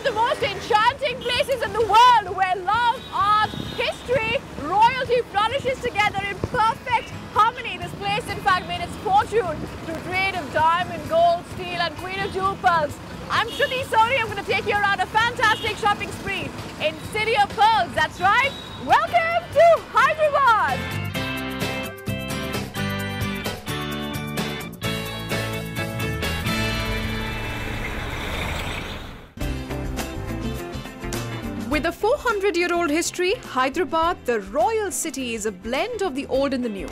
of the most enchanting places in the world where love, art, history, royalty flourishes together in perfect harmony. This place, in fact, made its fortune through trade of diamond, gold, steel, and Queen of Jewel pearls. I'm Shruti Soni. I'm going to take you around a fantastic shopping spree in City of Pearls. That's right. Welcome to Hyderabad. With a 400-year-old history, Hyderabad, the royal city, is a blend of the old and the new.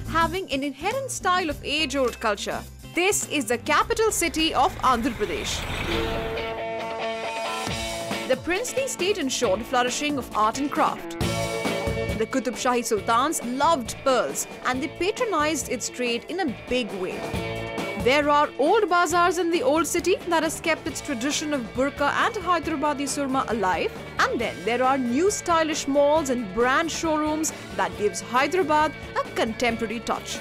Having an inherent style of age-old culture, this is the capital city of Andhra Pradesh. The princely state ensured flourishing of art and craft. The Qutub Shahi Sultans loved pearls and they patronized its trade in a big way. There are old bazaars in the old city that has kept its tradition of burqa and Hyderabadi surma alive. And then there are new stylish malls and brand showrooms that gives Hyderabad a contemporary touch.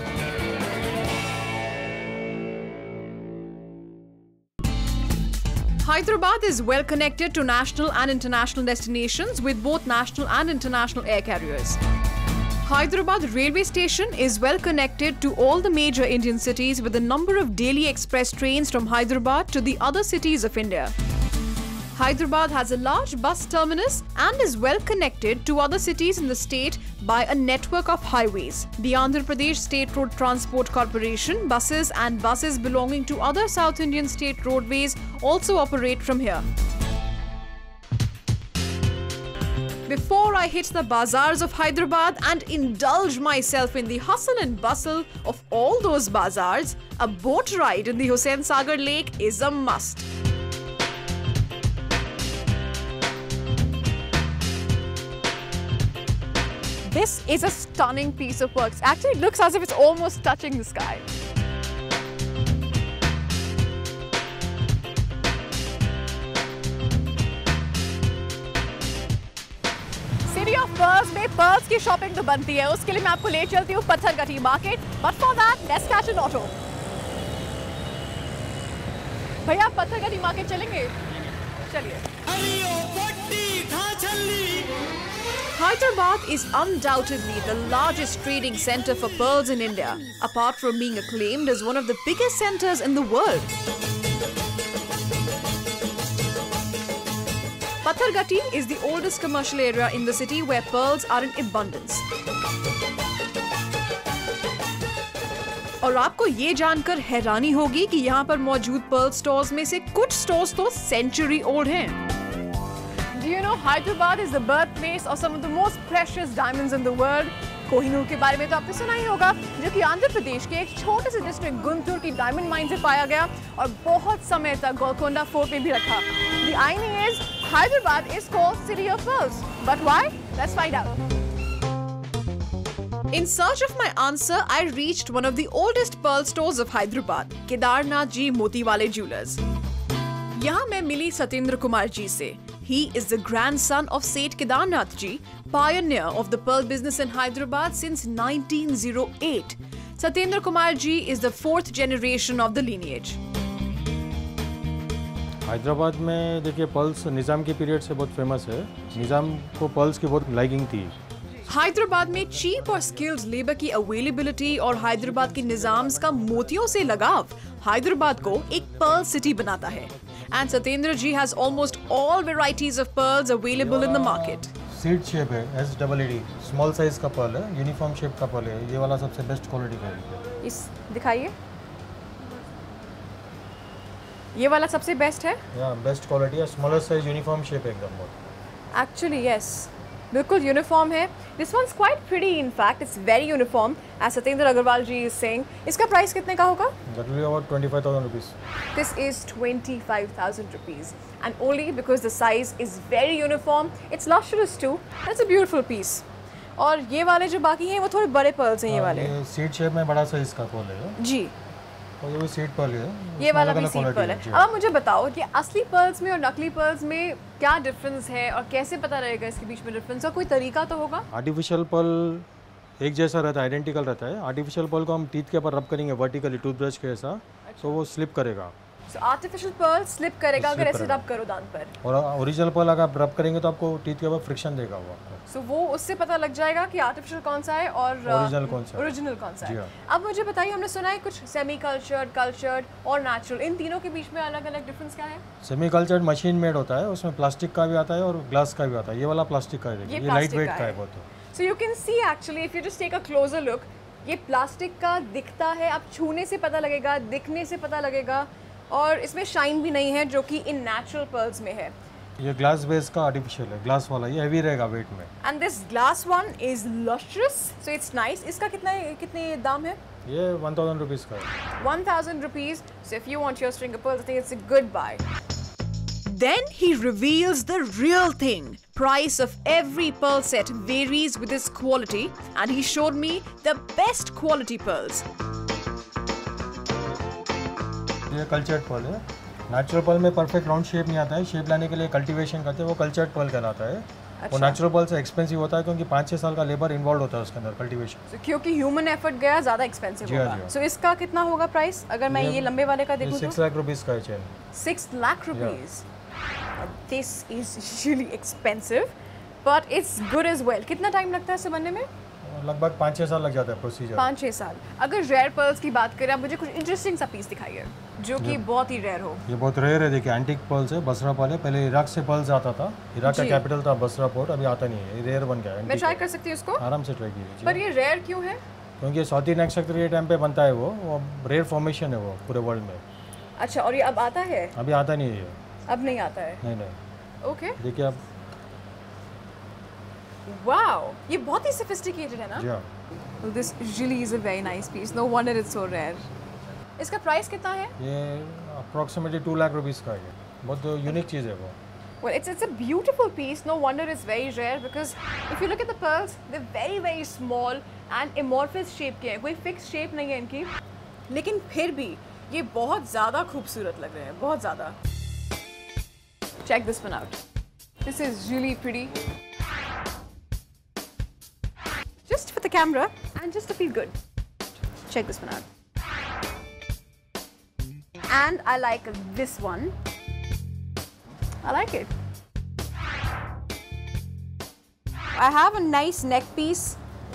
Hyderabad is well connected to national and international destinations with both national and international air carriers. Hyderabad railway station is well connected to all the major Indian cities with a number of daily express trains from Hyderabad to the other cities of India. Hyderabad has a large bus terminus and is well connected to other cities in the state by a network of highways. The Andhra Pradesh State Road Transport Corporation buses and buses belonging to other South Indian state roadways also operate from here. Before I hit the bazaars of Hyderabad and indulge myself in the hustle and bustle of all those bazaars, a boat ride in the Hussain Sagar Lake is a must. This is a stunning piece of work. Actually, it looks as if it's almost touching the sky. City of Pearls में pearls की shopping तो बनती है. उसके लिए मैं आपको ले चलती हूँ Pathergatti market. But for that, let's catch an auto. भैया आप पत्थरगट्टी market चलेंगे? चलिए. Hyderabad is undoubtedly the largest trading center for pearls in India, apart from being acclaimed as one of the biggest centers in the world. Pathargatti is the oldest commercial area in the city where pearls are in abundance. और आपको ये जानकर हैरानी होगी कि यहाँ पर मौजूद pearl stores में से कुछ stores तो century old हैं. Do you know Hyderabad is the birthplace of some of the most precious diamonds in the world? Kohinoor के बारे में तो आपने सुना ही होगा, जो कि आंध्र प्रदेश के एक छोटे से डिस्ट्रिक्ट गुंटूर की डायमंड माइन से पाया गया और बहुत समय तक गोलकोंडा फोर्ट में भी रखा. The irony is, Hyderabad is called City of Pearls. But why? Let's find out. In search of my answer, I reached one of the oldest pearl stores of Hyderabad, Kedarnath Ji Motiwale Jewelers. यहाँ मैं मिली सत्येंद्र कुमार जी से. He is the grandson of Seth Kedarnath Ji, pioneer of the pearl business in Hyderabad since 1908. Satyendra Kumar Ji is the fourth generation of the lineage. Hyderabad में देखिए pearls निज़ाम के period से बहुत famous है. निज़ाम को पर्ल्स की बहुत लाइकिंग थी. हैदराबाद में चीप और स्किल्ड लेबर की अवेलेबिलिटी और हैदराबाद के निज़ाम्स का मोतियों से लगाव हैदराबाद को एक पर्ल सिटी बनाता है. And Satyendra Ji has almost all varieties of pearls available in the market. Seed shape है, SEED, स्मॉल साइज का पर्ल है, यूनिफॉर्म शेप का पर्ल है. ये वाला सबसे बेस्ट क्वालिटी का है. इस दिखाइए. ये वाला सबसे बेस्ट है. या बेस्ट क्वालिटी है, स्मॉलर साइज यूनिफॉर्म शेप एकदम बहुत. Actually yes, बिल्कुल यूनिफॉर्म है. This one's quite pretty in fact. It's very uniform. As Satyendra Agarwal ji is saying. इसका प्राइस कितने का होगा? That will be about 25,000 rupees. This is 25,000 rupees. And only because the size is very uniform. It's lustrous too. That's a beautiful piece. और ये वाले जो बाकी हैं वो थोड़े बड़े pearls हैं ये वाले. ये सीड शेप में बड़ा साइज का पर्ल है. जी. और ये भी सीड पर्ल है. ये वाला भी सीड पर्ल है. अब मुझे बताओ कि असली पर्ल्स में और नकली पर्ल्स में क्या डिफरेंस है और कैसे पता रहेगा इसके बीच में डिफरेंस, और कोई तरीका तो होगा? आर्टिफिशियल पर्ल एक जैसा रहता है, आइडेंटिकल रहता है. आर्टिफिशियल पर्ल को हम टीथ के ऊपर रब करेंगे वर्टिकली टूथब्रश के ऐसा, तो वो स्लिप करेगा. So artificial pearl slip करेगा अगर ऐसे रब करो दांत पर. और ओरिजिनल पर्ल अगर आप रब करेंगे तो आपको टीथ के ऊपर फ्रिक्शन देगा वो आपको. So वो उससे पता लग जाएगा कि आर्टिफिशियल कौन सा है और ओरिजिनल कौन सा है. अब मुझे बताइए, हमने सुना है कुछ सेमी कल्चर्ड, कल्चर्ड और नेचुरल, इन तीनों के बीच में अलग अलग डिफरेंस क्या है? सेमी कल्चर्ड मशीन मेड होता है, उसमें प्लास्टिक का भी आता है और ग्लास का भी आता है. ये वाला प्लास्टिक का है, ये लाइट वेट का है बहुत. So you can see actually if you just take a closer look, ये प्लास्टिक का दिखता है, आप छूने से पता लगेगा, दिखने से पता लगेगा, और इसमें शाइन भी नहीं है जो कि इन नेचुरल पर्ल्स में है. ये ग्लास बेस का आर्टिफिशियल है, ग्लास वाला, ये हेवी रहेगा वेट में. And this glass one is lustrous, so it's nice. इसका कितने दाम है? ये 1000 रुपीस का है. 1000 rupees. So if you want your string of pearls, I think it's a good buy. Then he reveals the real thing. Price of every pearl set varies with its quality, and he showed me the best quality pearls. ये cultured Perl है. Natural Perl में perfect round shape नहीं आता है, shape लाने के लिए cultivation करते हैं, वो कल्चर्ड पर्ल कहलाता है. और नेचुरल पर्ल से एक्सपेंसिव होता है क्योंकि 5-6 साल का लेबर इन्वॉल्व होता है उसके अंदर कल्टीवेशन. So, क्योंकि ह्यूमन एफर्ट गया, ज़्यादा एक्सपेंसिव होगा. सो इसका कितना होगा प्राइस अगर मैं ये लंबे वाले का देखूं? 6 लाख रुपीस का है chain. 6 lakh rupees. This is really expensive, but it's good as well. कितना टाइम लगता है इसे बनने में? लगभग 5-6 साल लग जाता है प्रोसीजर. 5-6 साल. अगर रेयर पर्ल्स की बात करें, आप मुझे कुछ इंटरेस्टिंग सा पीस दिखाइए जो कि बहुत ही रेयर हो. ये बहुत रेयर है. देखिए एंटीक पर्ल्स है, बसरा पर्ल है. पहले इराक से पर्ल्स आता था, इराक का कैपिटल था बसरा पोर्ट, अभी आता नहीं है. ये रेयर बन गया है. मैं ट्राई कर सकती हूँ इसको? आराम से ट्राई कीजिए. पर ये रेयर क्यों है? क्योंकि साउथी नक्षत्र के टाइम पे बनता है वो रेयर फॉर्मेशन है वो पूरे वर्ल्ड में. अच्छा, और ये अब आता है? अभी आता नहीं है ये. अब नहीं आता है? नहीं. ओके. देखिए आप. वाओ, ये बहुत ही सोफिस्टिकेटेड है ना? जी हाँ. This really is a very nice piece. No wonder it's so rare. इसका प्राइस कितना है? ये अप्रोक्सीमेटली 2 लाख रुपीस का है. बहुत यूनिक चीज़ है वो. Well, it's a beautiful piece. No wonder it's very rare because if you look at the pearls, they're very very small and amorphous shape के हैं. कोई fixed shape नहीं है इनकी. लेकिन फिर भी ये बहुत ज़्यादा खूबसूरत लग रहे हैं, बहुत ज़्यादा. Check this one out. This is really pretty. Just for the camera and just to feel good. Check this one out. And I like this one. I like it. I have a nice neck piece.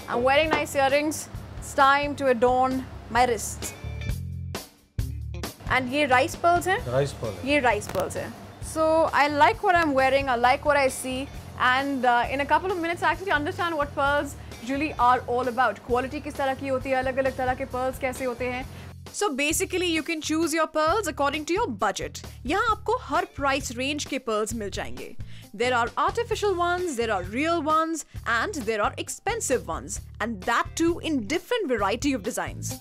I'm wearing nice earrings. It's time to adorn my wrists. And ये rice pearls हैं? Rice pearl. ये rice pearls हैं. So I like what I'm wearing. I like what I see. And in a couple of minutes, I actually understand what pearls really are all about. Quality किस तरह की होती है, अलग-अलग तरह के pearls कैसे होते हैं. So basically you can choose your pearls according to your budget. यहाँ आपको हर price range के pearls मिल जाएंगे. There are artificial ones, there are real ones, and there are expensive ones. And that too in different variety of designs.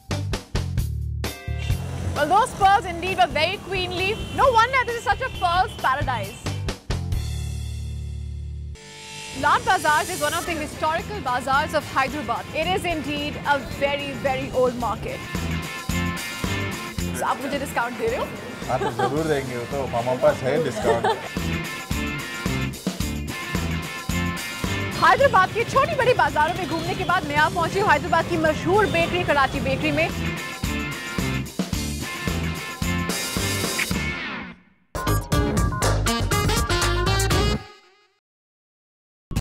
Well, those pearls indeed were very queenly. No wonder this is such a pearls paradise. Lal Bazaars is one of the historical bazaars of Hyderabad. It is indeed a very, very old market. So, आप मुझे discount दे रहे हो? हाँ तो जरूर देंगे, वो तो मामा पास है डिस्काउंट. हैदराबाद की छोटी बड़ी बाजारों में घूमने के बाद मैं यहाँ पहुंची हूँ हैदराबाद की मशहूर बेकरी कराची बेकरी में.